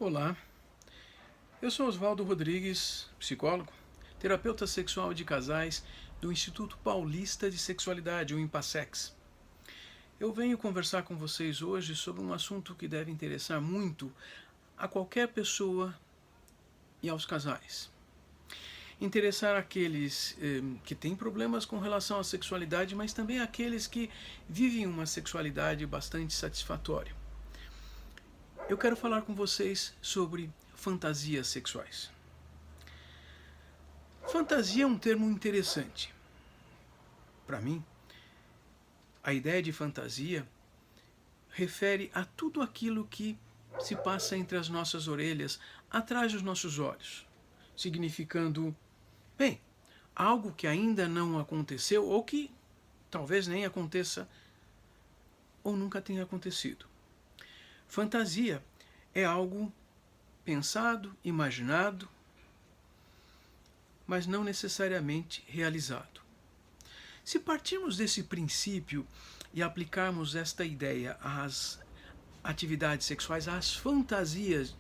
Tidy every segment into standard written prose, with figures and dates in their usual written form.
Olá, eu sou Oswaldo Rodrigues, psicólogo, terapeuta sexual de casais do Instituto Paulista de Sexualidade, o INPASEX. Eu venho conversar com vocês hoje sobre um assunto que deve interessar muito a qualquer pessoa e aos casais. Interessar aqueles que têm problemas com relação à sexualidade, mas também aqueles que vivem uma sexualidade bastante satisfatória. Eu quero falar com vocês sobre fantasias sexuais. Fantasia é um termo interessante. Para mim, a ideia de fantasia refere a tudo aquilo que se passa entre as nossas orelhas, atrás dos nossos olhos, significando, bem, algo que ainda não aconteceu ou que talvez nem aconteça ou nunca tenha acontecido. Fantasia é algo pensado, imaginado, mas não necessariamente realizado. Se partirmos desse princípio e aplicarmos esta ideia às atividades sexuais, às fantasias,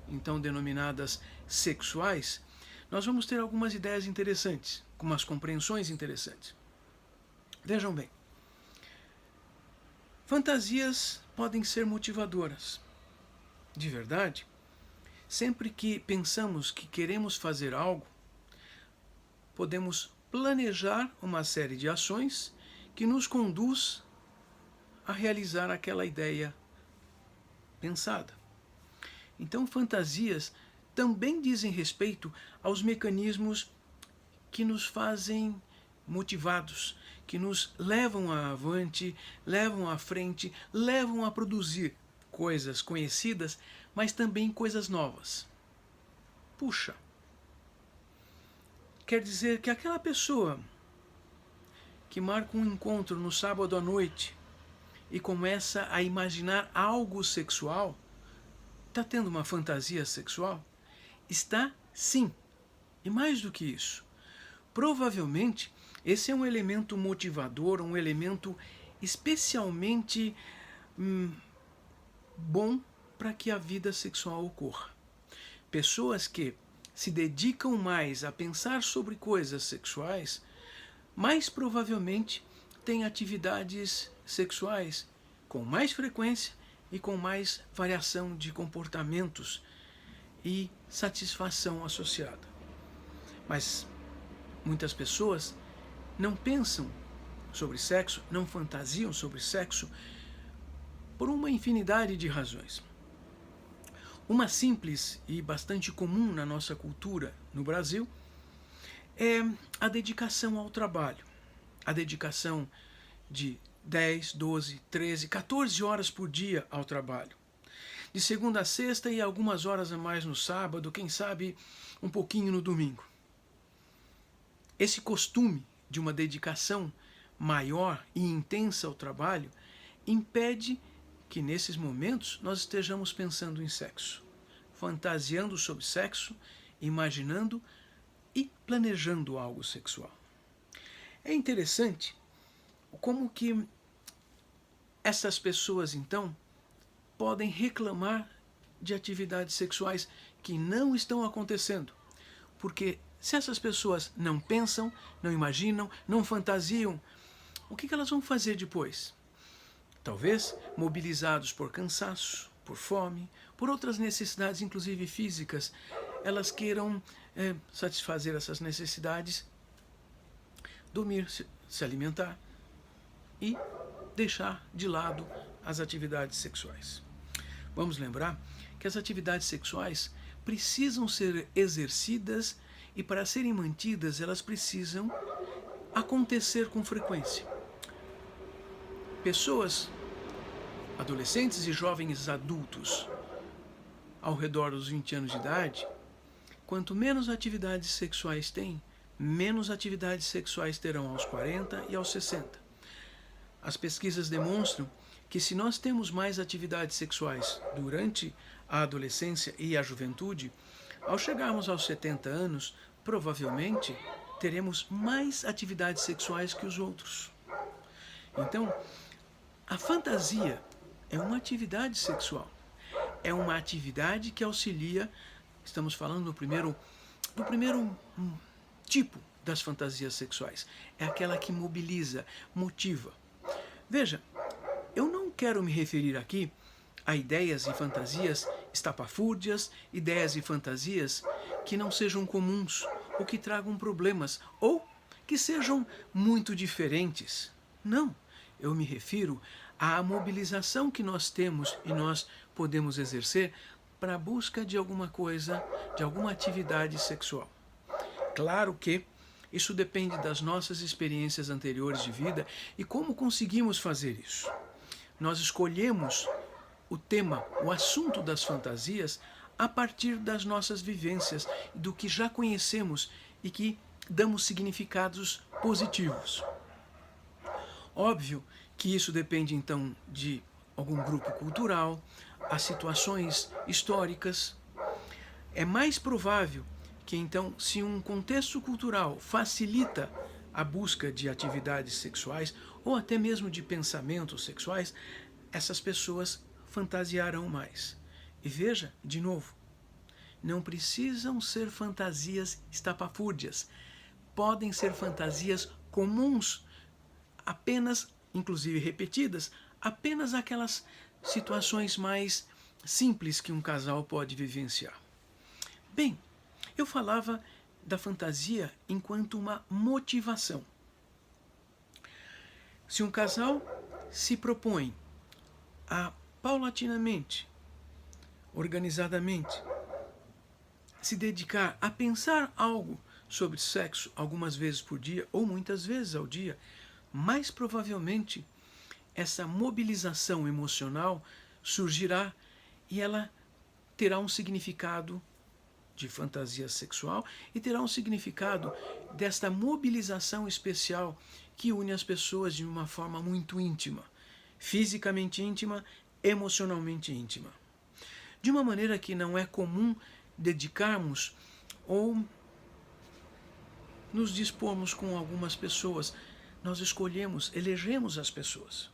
então denominadas sexuais, nós vamos ter algumas ideias interessantes, algumas compreensões interessantes. Vejam bem, fantasias podem ser motivadoras. De verdade, sempre que pensamos que queremos fazer algo, podemos planejar uma série de ações que nos conduz a realizar aquela ideia pensada. Então, fantasias também dizem respeito aos mecanismos que nos fazem motivados, que nos levam avante, levam à frente, levam a produzir coisas conhecidas, mas também coisas novas. Puxa, quer dizer que aquela pessoa que marca um encontro no sábado à noite e começa a imaginar algo sexual, está tendo uma fantasia sexual? Está sim. E mais do que isso, provavelmente esse é um elemento motivador, um elemento especialmente bom para que a vida sexual ocorra. Pessoas que se dedicam mais a pensar sobre coisas sexuais, mais provavelmente têm atividades sexuais com mais frequência e com mais variação de comportamentos e satisfação associada. Mas muitas pessoas não pensam sobre sexo, não fantasiam sobre sexo por uma infinidade de razões. Uma simples e bastante comum na nossa cultura no Brasil é a dedicação ao trabalho. A dedicação de 10, 12, 13, 14 horas por dia ao trabalho. De segunda a sexta e algumas horas a mais no sábado, quem sabe um pouquinho no domingo. Esse costume de uma dedicação maior e intensa ao trabalho impede que nesses momentos nós estejamos pensando em sexo, fantasiando sobre sexo, imaginando e planejando algo sexual. É interessante como que essas pessoas, então, podem reclamar de atividades sexuais que não estão acontecendo. Porque se essas pessoas não pensam, não imaginam, não fantasiam, o que elas vão fazer depois? Talvez mobilizados por cansaço, por fome, por outras necessidades, inclusive físicas, elas queiram satisfazer essas necessidades, dormir, se alimentar e deixar de lado as atividades sexuais. Vamos lembrar que as atividades sexuais precisam ser exercidas e, para serem mantidas, elas precisam acontecer com frequência. Pessoas, adolescentes e jovens adultos, ao redor dos 20 anos de idade, quanto menos atividades sexuais têm, menos atividades sexuais terão aos 40 e aos 60. As pesquisas demonstram que se nós temos mais atividades sexuais durante a adolescência e a juventude, ao chegarmos aos 70 anos, provavelmente teremos mais atividades sexuais que os outros. Então, a fantasia é uma atividade sexual. é uma atividade que auxilia, estamos falando do primeiro tipo das fantasias sexuais. É aquela que mobiliza, motiva. Veja, eu não quero me referir aqui a ideias e fantasias estapafúrdias, ideias e fantasias que não sejam comuns, ou que tragam problemas, ou que sejam muito diferentes. Não, eu me refiro à mobilização que nós temos e nós podemos exercer para a busca de alguma coisa, de alguma atividade sexual. Claro que isso depende das nossas experiências anteriores de vida e como conseguimos fazer isso. Nós escolhemos o tema, o assunto das fantasias a partir das nossas vivências, do que já conhecemos e que damos significados positivos. Óbvio que isso depende então de algum grupo cultural, as situações históricas. É mais provável que então, se um contexto cultural facilita a busca de atividades sexuais ou até mesmo de pensamentos sexuais, essas pessoas fantasiarão mais. E veja, de novo, não precisam ser fantasias estapafúrdias. Podem ser fantasias comuns, apenas, inclusive repetidas, apenas aquelas situações mais simples que um casal pode vivenciar. Bem, eu falava da fantasia enquanto uma motivação. Se um casal se propõe a paulatinamente, organizadamente, se dedicar a pensar algo sobre sexo algumas vezes por dia ou muitas vezes ao dia, mais provavelmente essa mobilização emocional surgirá e ela terá um significado de fantasia sexual e terá um significado desta mobilização especial que une as pessoas de uma forma muito íntima, fisicamente íntima, emocionalmente íntima. De uma maneira que não é comum dedicarmos ou nos dispormos com algumas pessoas. Nós escolhemos, elegemos as pessoas.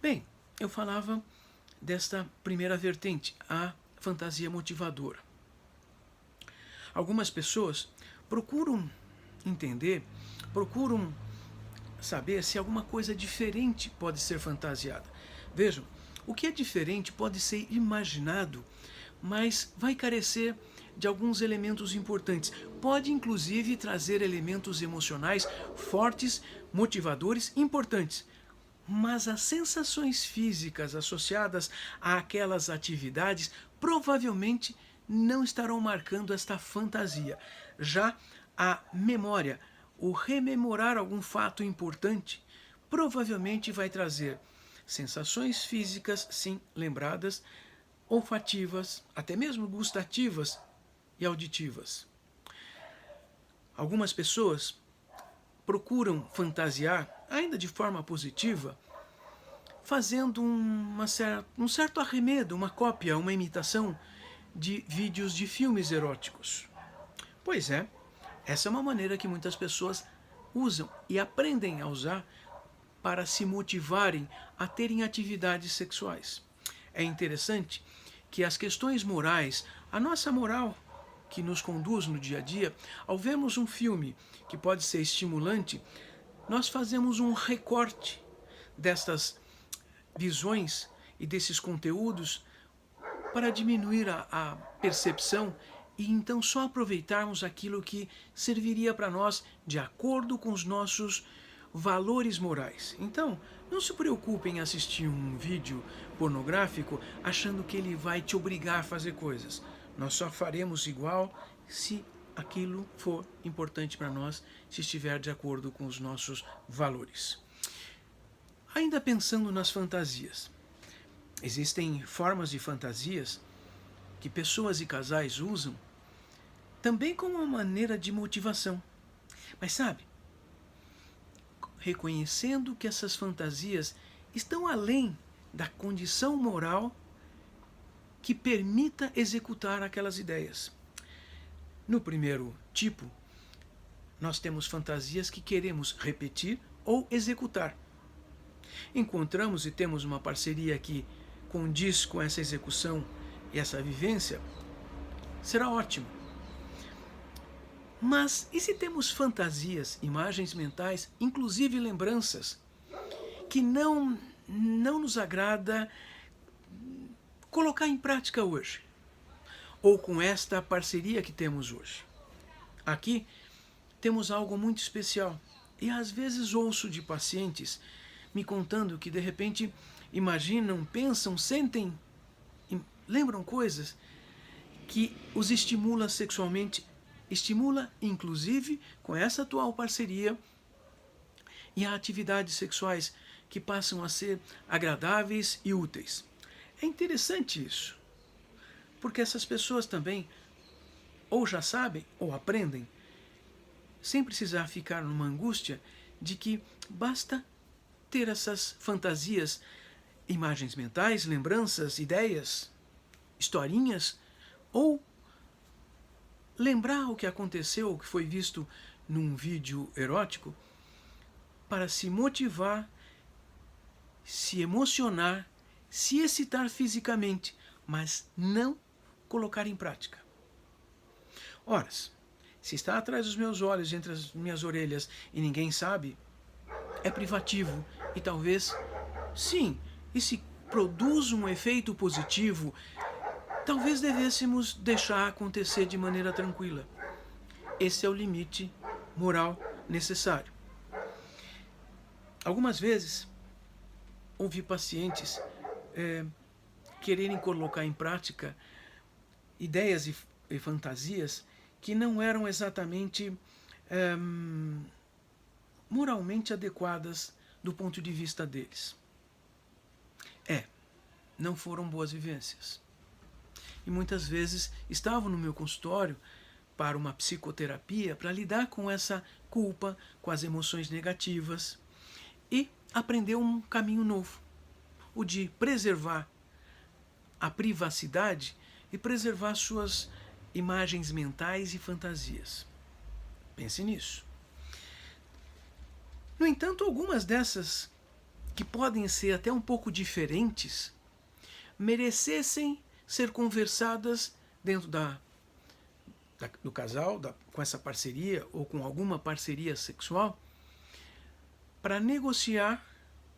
Bem, eu falava desta primeira vertente, a fantasia motivadora. Algumas pessoas procuram entender, procuram saber se alguma coisa diferente pode ser fantasiada. Vejam, o que é diferente pode ser imaginado, mas vai carecer de alguns elementos importantes. Pode inclusive trazer elementos emocionais fortes, motivadores, importantes. Mas as sensações físicas associadas àquelas atividades provavelmente não estarão marcando esta fantasia. Já a memória, o rememorar algum fato importante, provavelmente vai trazer sensações físicas, sim, lembradas, olfativas, até mesmo gustativas e auditivas. Algumas pessoas procuram fantasiar, ainda de forma positiva, fazendo um certo arremedo, uma cópia, uma imitação de vídeos de filmes eróticos. Pois é, essa é uma maneira que muitas pessoas usam e aprendem a usar para se motivarem a terem atividades sexuais. É interessante que as questões morais, a nossa moral que nos conduz no dia a dia, ao vermos um filme que pode ser estimulante, nós fazemos um recorte destas visões e desses conteúdos para diminuir a percepção e então só aproveitarmos aquilo que serviria para nós de acordo com os nossos valores morais. Então, não se preocupe em assistir um vídeo pornográfico achando que ele vai te obrigar a fazer coisas. Nós só faremos igual se aquilo for importante para nós, se estiver de acordo com os nossos valores. Ainda pensando nas fantasias, existem formas de fantasias que pessoas e casais usam também como uma maneira de motivação. Mas sabe, reconhecendo que essas fantasias estão além da condição moral que permita executar aquelas ideias. No primeiro tipo, nós temos fantasias que queremos repetir ou executar. Encontramos e temos uma parceria aqui condiz com essa execução e essa vivência, será ótimo. Mas e se temos fantasias, imagens mentais, inclusive lembranças, que não nos agrada colocar em prática hoje? Ou com esta parceria que temos hoje? Aqui temos algo muito especial. E às vezes ouço de pacientes me contando que de repente imaginam, pensam, sentem, lembram coisas que os estimula sexualmente, estimula inclusive com essa atual parceria, e há atividades sexuais que passam a ser agradáveis e úteis. É interessante isso, porque essas pessoas também ou já sabem ou aprendem, sem precisar ficar numa angústia de que basta ter essas fantasias, imagens mentais, lembranças, ideias, historinhas, ou lembrar o que aconteceu, o que foi visto num vídeo erótico, para se motivar, se emocionar, se excitar fisicamente, mas não colocar em prática. Ora, se está atrás dos meus olhos, entre as minhas orelhas, e ninguém sabe, é privativo e talvez, sim, e se produz um efeito positivo, talvez devêssemos deixar acontecer de maneira tranquila. Esse é o limite moral necessário. Algumas vezes, ouvi pacientes quererem colocar em prática ideias e fantasias que não eram exatamente moralmente adequadas do ponto de vista deles. Não foram boas vivências. E muitas vezes estavam no meu consultório para uma psicoterapia para lidar com essa culpa, com as emoções negativas e aprender um caminho novo, o de preservar a privacidade e preservar suas imagens mentais e fantasias. Pense nisso. No entanto, algumas dessas, que podem ser até um pouco diferentes, merecessem ser conversadas dentro do casal, com essa parceria ou com alguma parceria sexual, para negociar,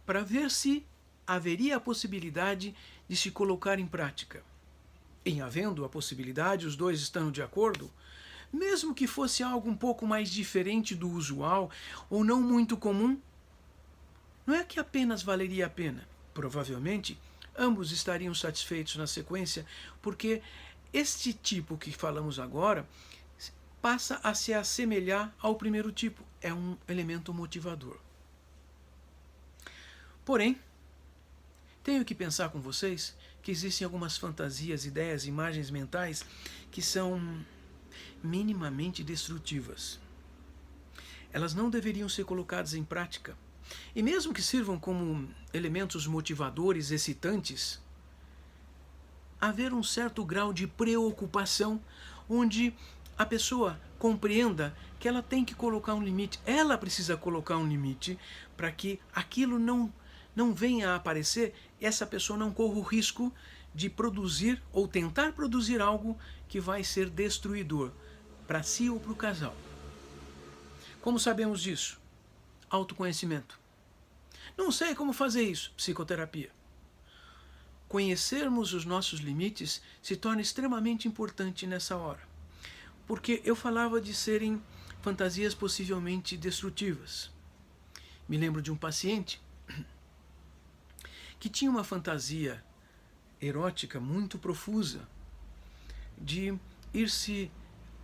para ver se haveria a possibilidade de se colocar em prática. Em havendo a possibilidade, os dois estando de acordo, mesmo que fosse algo um pouco mais diferente do usual ou não muito comum, não é que apenas valeria a pena. Provavelmente, ambos estariam satisfeitos na sequência, porque este tipo que falamos agora passa a se assemelhar ao primeiro tipo. É um elemento motivador. Porém, tenho que pensar com vocês que existem algumas fantasias, ideias, imagens mentais que são minimamente destrutivas. Elas não deveriam ser colocadas em prática. E mesmo que sirvam como elementos motivadores, excitantes, haver um certo grau de preocupação onde a pessoa compreenda que ela tem que colocar um limite, ela precisa colocar um limite para que aquilo não venha a aparecer e essa pessoa não corra o risco de produzir ou tentar produzir algo que vai ser destruidor para si ou para o casal. Como sabemos disso? Autoconhecimento. Não sei como fazer isso. Psicoterapia. Conhecermos os nossos limites se torna extremamente importante nessa hora. Porque eu falava de serem fantasias possivelmente destrutivas. Me lembro de um paciente que tinha uma fantasia erótica muito profusa de ir-se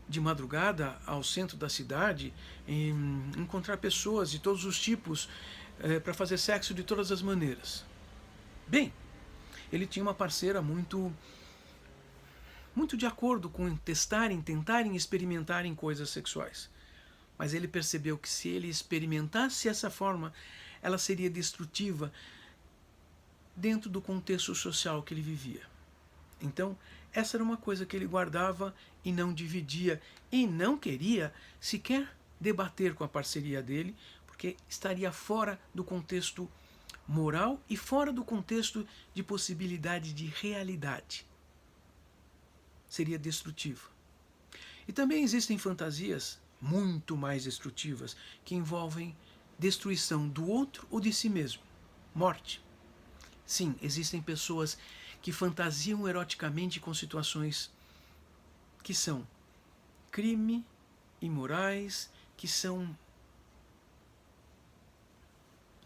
de madrugada ao centro da cidade e encontrar pessoas de todos os tipos para fazer sexo de todas as maneiras. Bem, ele tinha uma parceira muito de acordo com tentarem experimentarem coisas sexuais. Mas ele percebeu que se ele experimentasse essa forma, ela seria destrutiva dentro do contexto social que ele vivia. Então, essa era uma coisa que ele guardava e não dividia, e não queria sequer debater com a parceria dele, porque estaria fora do contexto moral e fora do contexto de possibilidade de realidade. Seria destrutivo. E também existem fantasias muito mais destrutivas que envolvem destruição do outro ou de si mesmo, morte. Sim, existem pessoas que fantasiam eroticamente com situações que são crime, imorais, que são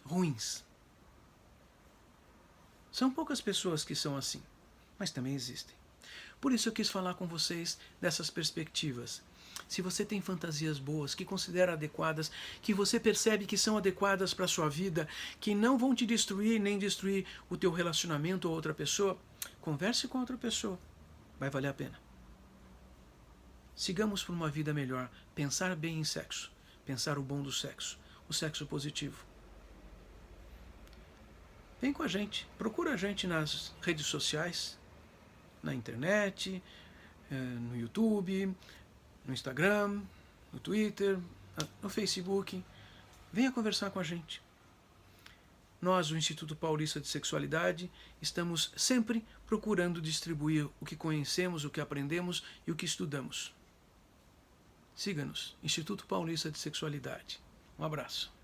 ruins. São poucas pessoas que são assim, mas também existem. Por isso eu quis falar com vocês dessas perspectivas. Se você tem fantasias boas, que considera adequadas, que você percebe que são adequadas para a sua vida, que não vão te destruir nem destruir o teu relacionamento ou outra pessoa, converse com outra pessoa. Vai valer a pena. Sigamos por uma vida melhor. Pensar bem em sexo. Pensar o bom do sexo. O sexo positivo. Vem com a gente. Procura a gente nas redes sociais, na internet, no YouTube, no Instagram, no Twitter, no Facebook. Venha conversar com a gente. Nós, o Instituto Paulista de Sexualidade, estamos sempre procurando distribuir o que conhecemos, o que aprendemos e o que estudamos. Siga-nos, Instituto Paulista de Sexualidade. Um abraço.